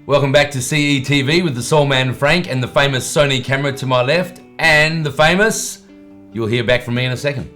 Welcome back to CETV with the Soul Man Frank and the famous Sony camera to my left, and the famous, you'll hear back from me in a second.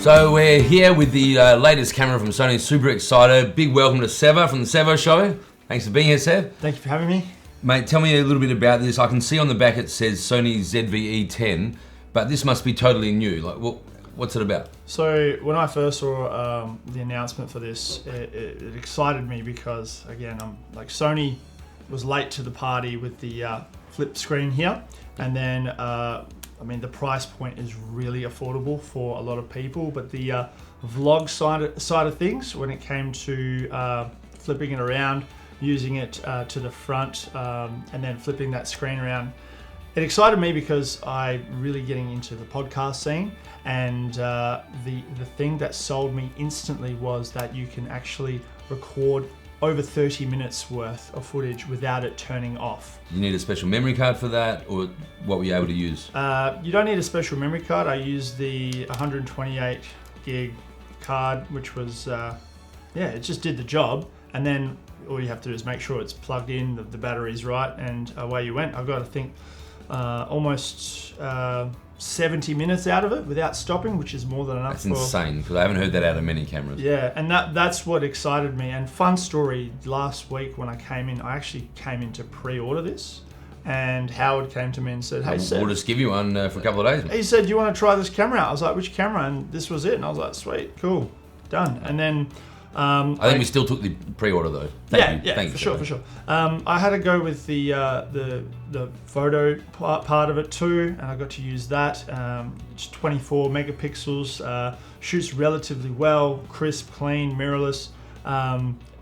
So we're here with the latest camera from Sony, super excited. Big welcome to Sev from the Sev Show. Thanks for being here, Sev. Thank you for having me. Mate, tell me a little bit about this. I can see on the back it says Sony ZV-E10, but this must be totally new. Like, what's it about? So when I first saw the announcement for this, it excited me because, again, Sony was late to the party with the flip screen here, and then the price point is really affordable for a lot of people, but the vlog side of things, when it came to flipping it around, using it to the front, and then flipping that screen around, it excited me because I'm really getting into the podcast scene, and the thing that sold me instantly was that you can actually record over 30 minutes worth of footage without it turning off. You need a special memory card for that, or what were you able to use? You don't need a special memory card. I used the 128 gig card, which was, it just did the job. And then all you have to do is make sure it's plugged in, the battery's right, and away you went. I got, I think, almost 70 minutes out of it without stopping, which is more than enough. That's insane, because I haven't heard that out of many cameras. Yeah, and that's what excited me. And fun story, last week when I came in, I actually came in to pre-order this, and Howard came to me and said, "Hey, Seb, we'll just give you one for a couple of days." He said, "Do you want to try this camera out?" I was like, "Which camera?" And this was it. And I was like, "Sweet, cool, done." And then I think we still took the pre-order though. Thank you, for sure. I had to go with the photo part of it too, and I got to use that. It's 24 megapixels, shoots relatively well, crisp, clean, mirrorless,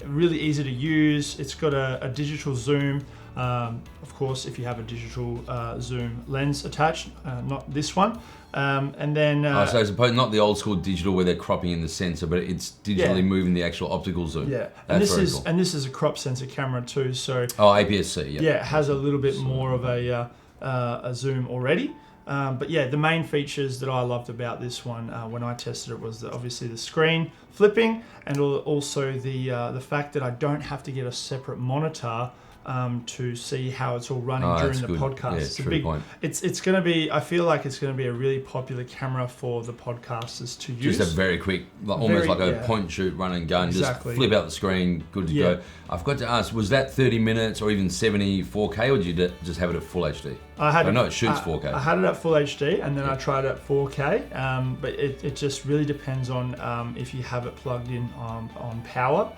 really easy to use. It's got a digital zoom. Of course, if you have a digital zoom lens attached, not this one. And then so I suppose not the old school digital where they're cropping in the sensor, but it's digitally moving the actual optical zoom. Yeah, That's and this is a crop sensor camera too. So APS-C. Yeah, it has a little bit more of a zoom already. But yeah, the main features that I loved about this one when I tested it was obviously the screen flipping, and also the fact that I don't have to get a separate monitor to see how it's all running during the podcast. Yeah, it's a big point. It's going to be. I feel like it's going to be a really popular camera for the podcasters to use. Just a very quick, almost like a point shoot, run and gun. Exactly. Just flip out the screen, good to go. I've got to ask, was that 30 minutes or even 70 4K, or did you just have it at full HD? I know it shoots 4K. I had it at full HD, and then I tried it at 4K. But it just really depends on if you have it plugged in on power,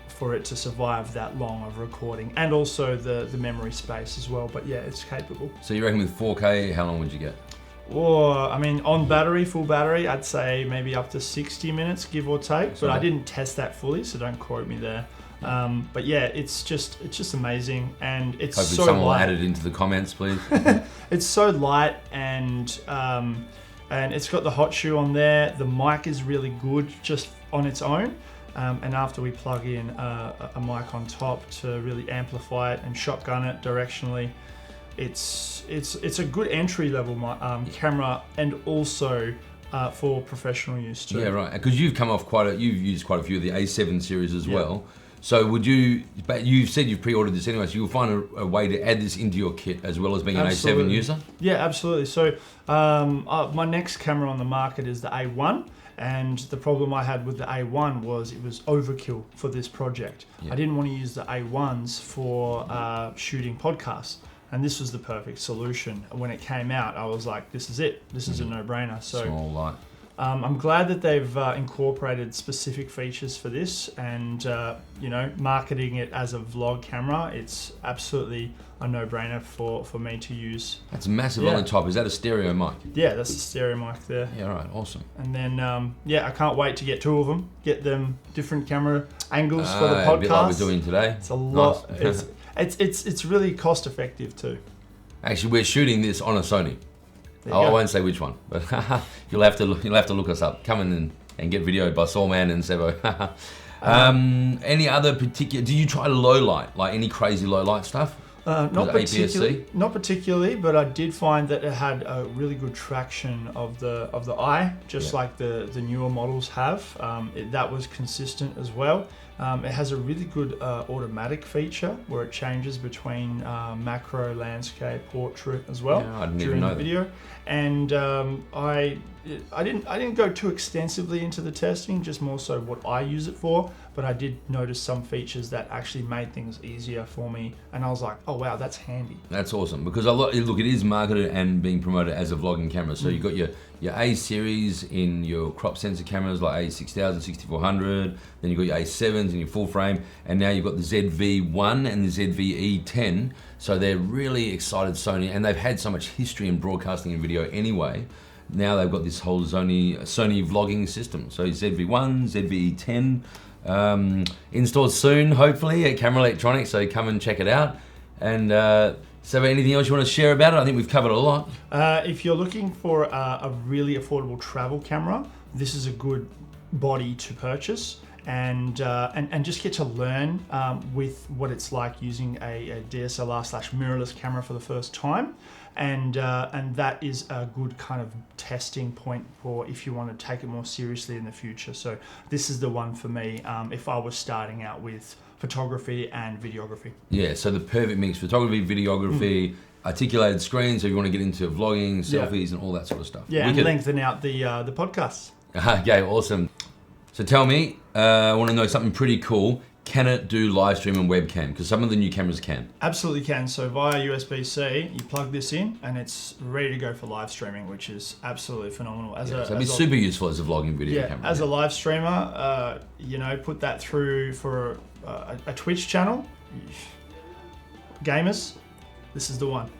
for it to survive that long of recording, and also the memory space as well. But yeah, it's capable. So you reckon with 4K, how long would you get? On battery, full battery, I'd say maybe up to 60 minutes, give or take. But I didn't test that fully, so don't quote me there. But yeah, it's just amazing, and it's hopefully so someone will light. add it into the comments, please. It's so light, and it's got the hot shoe on there. The mic is really good just on its own. And after we plug in a mic on top to really amplify it and shotgun it directionally, it's a good entry level camera, and also for professional use too. Yeah, right. Because you've used quite a few of the A7 series as well. So but you said you've pre-ordered this anyway, so you'll find a way to add this into your kit as well as being an A7 user? Yeah, absolutely. So my next camera on the market is the A1. And the problem I had with the A1 was it was overkill for this project. I didn't want to use the A1s for shooting podcasts. And this was the perfect solution. When it came out, I was like, this is it. This is a no-brainer. So small, light. I'm glad that they've incorporated specific features for this, and marketing it as a vlog camera. It's absolutely a no-brainer for me to use. That's massive on the top. Is that a stereo mic? Yeah, that's a stereo mic there. Yeah, right, awesome. And then I can't wait to get two of them. Get them different camera angles for the podcast. A bit like we're doing today. It's a lot. Nice. It's really cost effective too. Actually, we're shooting this on a Sony. I won't say which one, but you'll have to look us up. Come in and get videoed by Saul Man and Sevo. Any other particular? Do you try low light, like any crazy low light stuff? Not APS-C? Not particularly, but I did find that it had a really good traction of the eye, just like the newer models have. That was consistent as well. It has a really good automatic feature where it changes between macro, landscape, portrait as well during the video. And I didn't go too extensively into the testing, just more so what I use it for. But I did notice some features that actually made things easier for me, and I was like, oh wow, that's handy. That's awesome, because look, it is marketed and being promoted as a vlogging camera. So you've got your A series in your crop sensor cameras like A6000, 6400, then you've got your A7s in your full frame, and now you've got the ZV-E10 and the ZV-E10. So they're really excited, Sony, and they've had so much history in broadcasting and video anyway. Now they've got this whole Sony vlogging system. So ZV-1, ZV-E10, installed soon, hopefully, at Camera Electronics, so come and check it out. And so anything else you want to share about it? I think we've covered a lot. If you're looking for a really affordable travel camera, this is a good body to purchase, and just get to learn with what it's like using a DSLR/mirrorless camera for the first time. And that is a good kind of testing point for if you want to take it more seriously in the future. So this is the one for me if I was starting out with photography and videography. Yeah, so the perfect mix: photography, videography, articulated screen. So you want to get into vlogging, selfies, and all that sort of stuff. Yeah, and lengthen out the podcasts. Okay, awesome. So tell me, I want to know something pretty cool. Can it do live stream and webcam? Because some of the new cameras can. Absolutely can. So via USB-C, you plug this in and it's ready to go for live streaming, which is absolutely phenomenal. So it'd be super useful as a vlogging video camera. As a live streamer, put that through for a Twitch channel. Gamers, this is the one.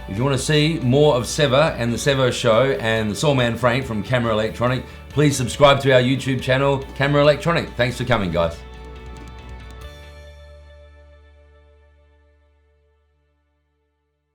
If you want to see more of Seva and the Sevo Show and the Saul Man Frank from Camera Electronic, please subscribe to our YouTube channel, Camera Electronic. Thanks for coming, guys.